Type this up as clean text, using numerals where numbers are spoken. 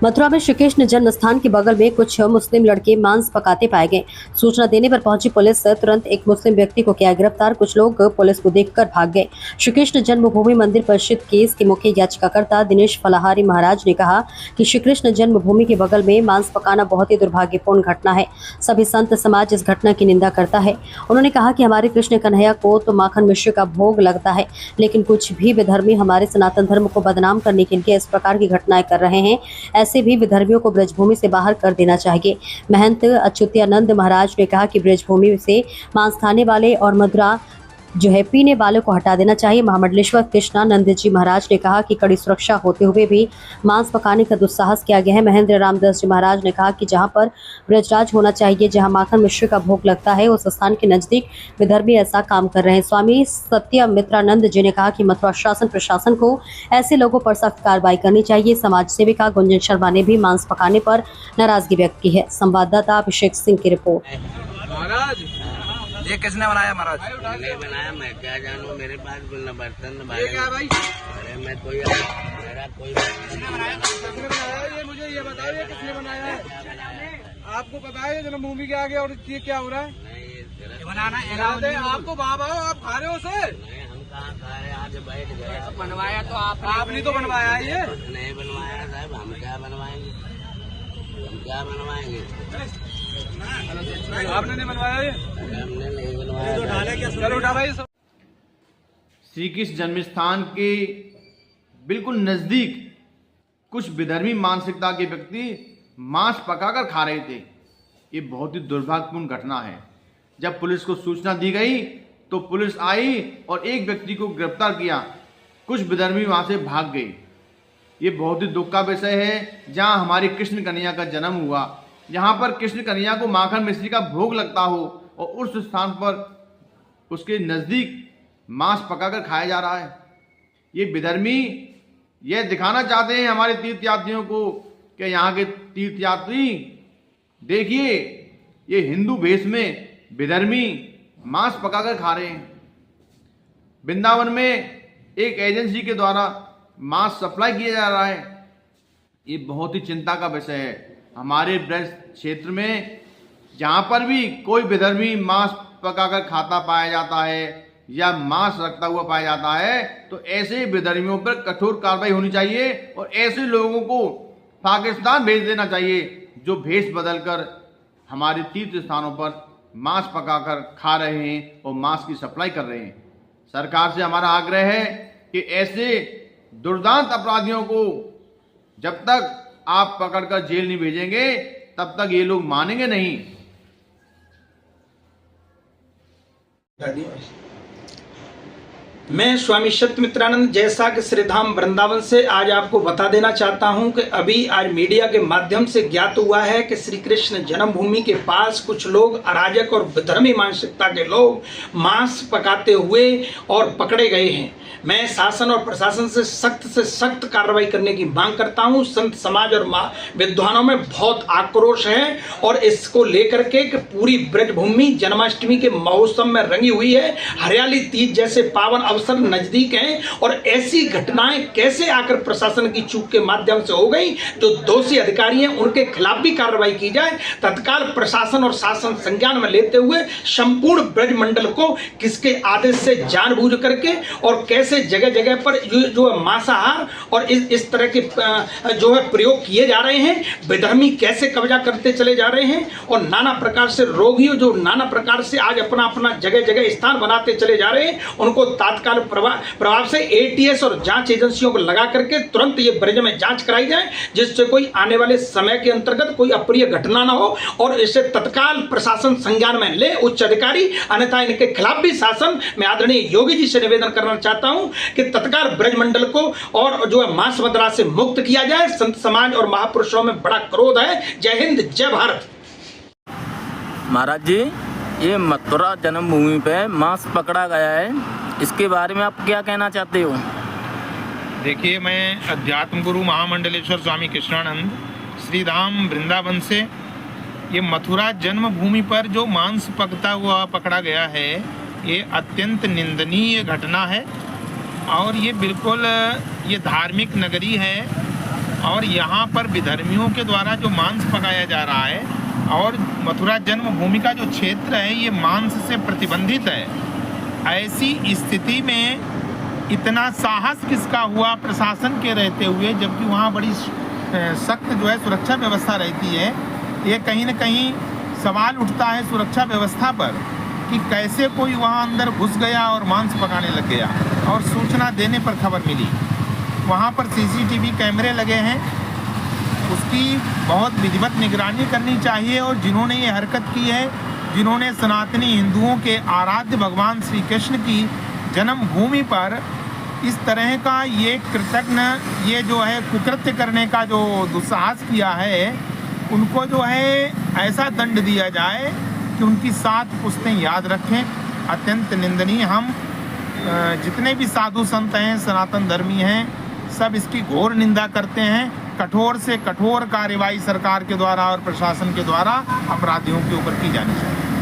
मथुरा में श्री कृष्ण जन्म स्थान के बगल में कुछ मुस्लिम लड़के मांस पकाते पाए गए। सूचना देने पर पहुंची पुलिस तुरंत एक मुस्लिम व्यक्ति को किया गिरफ्तार। कुछ लोग पुलिस को देखकर भाग गए। श्री कृष्ण जन्मभूमि मंदिर परिषद केस के मुख्य याचिकाकर्ता दिनेश फलाहारी महाराज ने कहा कि श्री कृष्ण जन्मभूमि के बगल में मांस पकाना बहुत ही दुर्भाग्यपूर्ण घटना है। सभी संत समाज इस घटना की निंदा करता है। उन्होंने कहा कि हमारे कृष्ण कन्हैया को तो माखन मिश्र का भोग लगता है, लेकिन कुछ भी विधर्मी हमारे सनातन धर्म को बदनाम करने के लिए इस प्रकार की घटनाएं कर रहे हैं। ऐसे भी विधर्मियों को ब्रजभूमि से बाहर कर देना चाहिए। महंत अच्युतानंद महाराज ने कहा कि ब्रजभूमि से मांस खाने वाले और मदिरा पीने वालों को हटा देना चाहिए। महामंडलेश्वर कृष्णानंद जी महाराज ने कहा कि कड़ी सुरक्षा होते हुए भी मांस पकाने का दुस्साहस किया गया है। महेंद्र रामदास जी महाराज ने कहा कि जहां पर ब्रजराज होना चाहिए, जहां माखन मिश्र का भोग लगता है, उस स्थान के नजदीक विधर्मी ऐसा काम कर रहे हैं। स्वामी सत्यमित्रानंद जी ने कहा कि मथुरा शासन प्रशासन को ऐसे लोगों पर सख्त कार्रवाई करनी चाहिए। समाज सेविका गुंजन शर्मा ने भी मांस पकाने पर नाराजगी व्यक्त की है। संवाददाता अभिषेक सिंह की रिपोर्ट। ये किसने बनाया महाराज? नहीं बनाया, मैं क्या जानूं, मेरे पास न बर्तन न ये क्या है भाई? अरे मैं कोई मेरा कोई किसने बनाया? ये मुझे ये बताओ, ये किसने बनाया है? आपको पता है जन्मभूमि के आगे और ये क्या हो रहा है? नहीं बनाना आप तो बाबा हो, आप खा रहे हो उसे? हम कहाँ खा रहे, आज बैठ गए। बनवाया तो आपने तो बनवाया है। ये नहीं बनवाया साहब, हम क्या बनवाएंगे, हम क्या बनवाएंगे, आपने नहीं बनवाया ये? हमने नहीं बनवाया। चलो उठा भाई। श्री कृष्ण जन्म स्थान के बिल्कुल नजदीक कुछ विधर्मी मानसिकता के व्यक्ति मांस पकाकर खा रहे थे। ये बहुत ही दुर्भाग्यपूर्ण घटना है। जब पुलिस को सूचना दी गई तो पुलिस आई और एक व्यक्ति को गिरफ्तार किया। कुछ विधर्मी वहां से भाग गए। ये बहुत ही दुख का विषय है। जहां हमारे कृष्ण कन्हैया का जन्म हुआ, जहां पर कृष्ण कन्हैया को माखन मिश्री का भोग लगता हो और उस स्थान पर उसके नजदीक मांस पकाकर खाया जा रहा है। ये विधर्मी यह दिखाना चाहते हैं हमारे तीर्थयात्रियों को कि यहाँ के तीर्थयात्री देखिए, ये हिंदू भेष में विधर्मी मांस पकाकर खा रहे हैं। वृंदावन में एक एजेंसी के द्वारा मांस सप्लाई किया जा रहा है। ये बहुत ही चिंता का विषय है। हमारे ब्रज क्षेत्र में जहाँ पर भी कोई विधर्मी मांस पकाकर खाता पाया जाता है या मांस रखता हुआ पाया जाता है तो ऐसे विधर्मियों पर कठोर कार्रवाई होनी चाहिए और ऐसे लोगों को पाकिस्तान भेज देना चाहिए जो भेष बदलकर हमारे तीर्थ स्थानों पर मांस पकाकर खा रहे हैं और मांस की सप्लाई कर रहे हैं। सरकार से हमारा आग्रह है कि ऐसे दुर्दांत अपराधियों को जब तक आप पकड़कर जेल नहीं भेजेंगे तब तक ये लोग मानेंगे नहीं। मैं स्वामी सत्यमित्रानंद जैसा कि श्रीधाम वृंदावन से आज आपको बता देना चाहता हूं कि अभी आज मीडिया के माध्यम से ज्ञात हुआ है कि श्री कृष्ण जन्मभूमि के पास कुछ लोग अराजक और विधर्मी मानसिकता के लोग मांस पकाते हुए और पकड़े गए हैं। मैं शासन और प्रशासन से सख्त कार्रवाई करने की मांग करता हूं। संत समाज और विद्वानों में बहुत आक्रोश है और इसको लेकर के कि पूरी ब्रजभूमि जन्माष्टमी के महोत्सव में रंगी हुई है। हरियाली तीज जैसे पावन अवसर नजदीक हैं और ऐसी घटनाएं कैसे आकर प्रशासन की चूक के माध्यम से हो गई। जो दोषी अधिकारी हैं उनके खिलाफ भी कार्रवाई की जाए। तत्काल प्रशासन और शासन संज्ञान में लेते हुए संपूर्ण ब्रज मंडल को किसके आदेश से जानबूझ करके और कैसे जगह जगह पर जो मांसाहार और इस तरह के जो है प्रयोग किए जा रहे हैं, विधर्मी कैसे कब्जा करते चले जा रहे हैं और नाना प्रकार से रोगियों जो नाना प्रकार से आज अपना अपना जगह जगह स्थान बनाते चले जा रहे हैं, उनको तात्काल प्रभाव से एटीएस और जांच एजेंसियों को लगा करके तुरंत ये ब्रज में जांच कराई जाए, जिससे कोई आने वाले समय के अंतर्गत कोई अप्रिय घटना ना हो और इसे तत्काल प्रशासन संज्ञान में ले उच्च अधिकारी। अन्यथा इनके खिलाफ भी शासन में आदरणीय योगी जी से निवेदन करना चाहता हूं कि तत्काल ब्रजमंडल को और जो है मांस मदिरा से मुक्त किया जाए। संत समाज और महापुरुषों में बड़ा क्रोध है। जय हिंद, जय भारत। महाराज जी, ये मथुरा जन्मभूमि पे मांस पकड़ा गया है, इसके बारे में आप क्या कहना चाहते हो? देखिए, मैं अध्यात्म गुरु महामंडलेश्वर स्वामी कृष्णानंद श्रीधाम वृंदावन से ये मथुरा जन्मभूमि पर जो मांस पकता हुआ पकड़ा गया है, ये अत्यंत निंदनीय घटना है और ये बिल्कुल ये धार्मिक नगरी है और यहाँ पर विधर्मियों के द्वारा जो मांस पकाया जा रहा है, और मथुरा जन्मभूमि का जो क्षेत्र है ये मांस से प्रतिबंधित है। ऐसी स्थिति में इतना साहस किसका हुआ प्रशासन के रहते हुए, जबकि वहाँ बड़ी सख्त जो है सुरक्षा व्यवस्था रहती है। ये कहीं न कहीं सवाल उठता है सुरक्षा व्यवस्था पर कि कैसे कोई वहाँ अंदर घुस गया और मांस पकाने लग गया। और सूचना देने पर खबर मिली। वहाँ पर सीसीटीवी कैमरे लगे हैं, उसकी बहुत विधिवत निगरानी करनी चाहिए। और जिन्होंने ये हरकत की है, जिन्होंने सनातनी हिंदुओं के आराध्य भगवान श्री कृष्ण की जन्मभूमि पर इस तरह का ये कृतज्ञ ये जो है कुकृत्य करने का जो दुस्साहस किया है, उनको जो है ऐसा दंड दिया जाए कि उनकी 7 पुश्तें याद रखें। अत्यंत निंदनीय। हम जितने भी साधु संत हैं, सनातन धर्मी हैं, सब इसकी घोर निंदा करते हैं। कठोर से कठोर कार्रवाई सरकार के द्वारा और प्रशासन के द्वारा अपराधियों के ऊपर की जानी चाहिए।